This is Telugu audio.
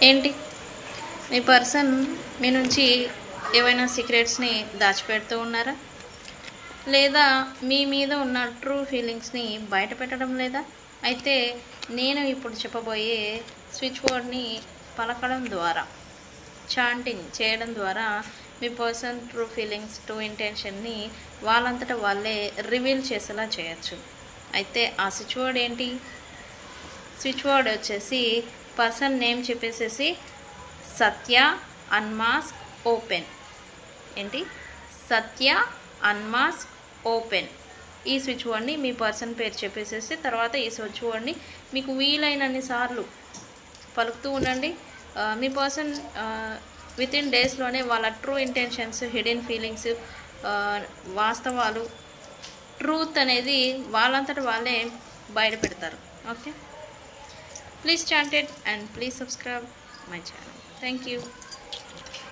ఏంటి మీ పర్సన్ మీ నుంచి ఏవైనా సీక్రెట్స్ని దాచిపెడుతూ ఉన్నారా? లేదా మీ మీద ఉన్న ట్రూ ఫీలింగ్స్ని బయట పెట్టడం లేదా? అయితే నేను ఇప్పుడు చెప్పబోయే స్విచ్ వర్డ్ని పలకడం ద్వారా, చాంటింగ్ చేయడం ద్వారా మీ పర్సన్ ట్రూ ఫీలింగ్స్, ట్రూ ఇంటెన్షన్ని వాళ్ళంతటా వాళ్ళే రివీల్ చేసేలా చేయొచ్చు. అయితే ఆ స్విచ్ వర్డ్ ఏంటి? స్విచ్ వర్డ్ వచ్చేసి పర్సన్ నేమ్ చెప్పేసేసి సత్య అన్మాస్క్ ఓపెన్. ఏంటి? సత్య అన్మాస్క్ ఓపెన్. ఈ స్విచ్ వర్డ్ని మీ పర్సన్ పేరు చెప్పేసేసి తర్వాత ఈ స్విచ్ వర్డ్ని మీకు వీలైనన్ని సార్లు పలుకుతూ ఉండండి. మీ పర్సన్ వితిన్ డేస్లోనే వాళ్ళ ట్రూ ఇంటెన్షన్స్, హిడెన్ ఫీలింగ్స్, వాస్తవాలు, ట్రూత్ అనేది వాళ్ళంతటా వాళ్ళే బయట పెడతారు. Okay, please chant it and please subscribe my channel. Thank you.